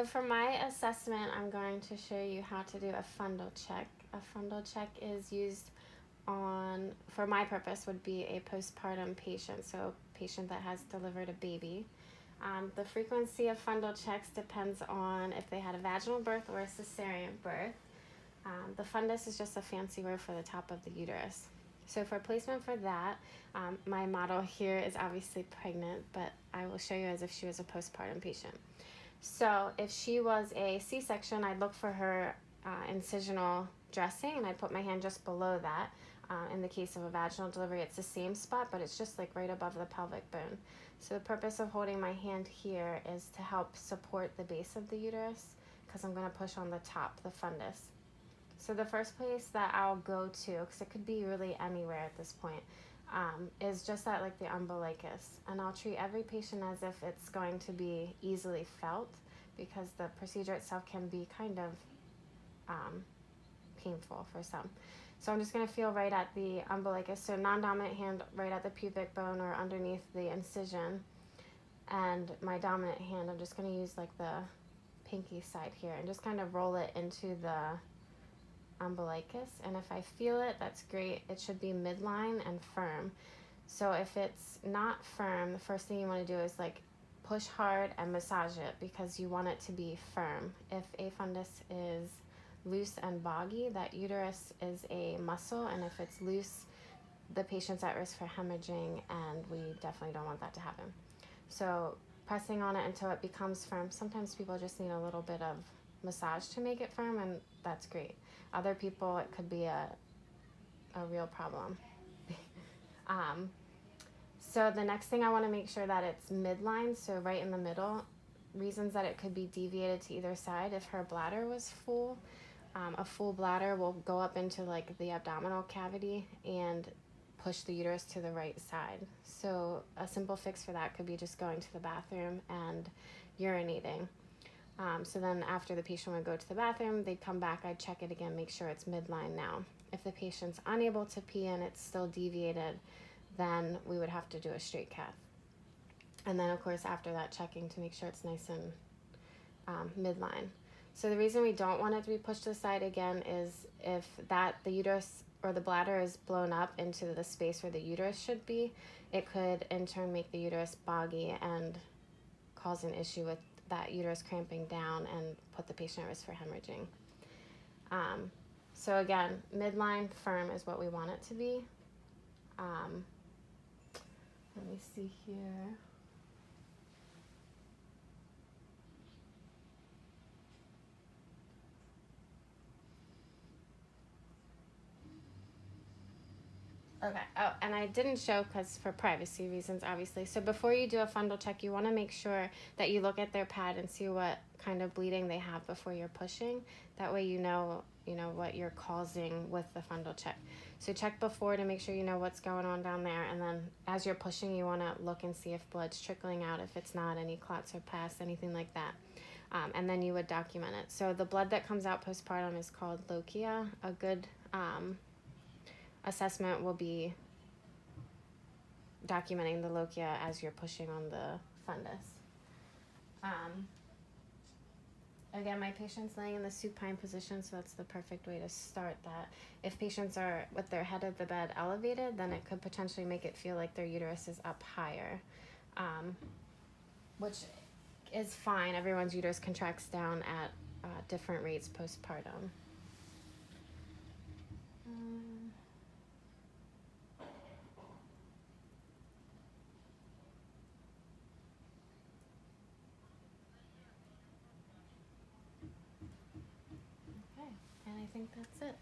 So for my assessment, I'm going to show you how to do a fundal check. A fundal check is used on, for my purpose, would be a postpartum patient, so a patient that has delivered a baby. The frequency of fundal checks depends on if they had a vaginal birth or a cesarean birth. The fundus is just a fancy word for the top of the uterus. So for placement for that, my model here is obviously pregnant, but I will show you as if she was a postpartum patient. So if she was a C-section, I'd look for her incisional dressing, and I'd put my hand just below that. In the case of a vaginal delivery, it's the same spot, but it's just like right above the pelvic bone. So the purpose of holding my hand here is to help support the base of the uterus, because I'm going to push on the top, the fundus. So the first place that I'll go to, because it could be really anywhere at this point, is just at like the umbilicus. And I'll treat every patient as if it's going to be easily felt, because the procedure itself can be kind of painful for some. So I'm just going to feel right at the umbilicus, so non-dominant hand right at the pubic bone or underneath the incision. And my dominant hand, I'm just going to use like the pinky side here and just kind of roll it into the umbilicus. And if I feel it, that's great. It should be midline and firm. So if it's not firm, the first thing you want to do is like push hard and massage it, because you want it to be firm. If a fundus is loose and boggy, that uterus is a muscle, and if it's loose, the patient's at risk for hemorrhaging, and we definitely don't want that to happen. So pressing on it until it becomes firm. Sometimes people just need a little bit of massage to make it firm, and that's great. Other people, it could be a real problem. So the next thing, I want to make sure that it's midline, so right in the middle. Reasons that it could be deviated to either side: if her bladder was full, a full bladder will go up into like the abdominal cavity and push the uterus to the right side. So a simple fix for that could be just going to the bathroom and urinating. So then after the patient would go to the bathroom, they'd come back, I'd check it again, make sure it's midline now. If the patient's unable to pee and it's still deviated, then we would have to do a straight cath. And then of course after that, checking to make sure it's nice and midline. So the reason we don't want it to be pushed to the side again is if the uterus or the bladder is blown up into the space where the uterus should be, it could in turn make the uterus boggy and cause an issue with that uterus cramping down and put the patient at risk for hemorrhaging. So again, midline firm is what we want it to be. Let me see here. Okay. Oh, and I didn't show because for privacy reasons, obviously. So before you do a fundal check, you want to make sure that you look at their pad and see what kind of bleeding they have before you're pushing. That way you know what you're causing with the fundal check. So check before to make sure you know what's going on down there, and then as you're pushing, you want to look and see if blood's trickling out. If it's not, any clots or pus, anything like that. And then you would document it. So the blood that comes out postpartum is called lochia. A good assessment will be documenting the lochia as you're pushing on the fundus. Again, my patient's laying in the supine position, so that's the perfect way to start that. If patients are with their head of the bed elevated, then it could potentially make it feel like their uterus is up higher, which is fine. Everyone's uterus contracts down at different rates postpartum. Okay, and I think that's it.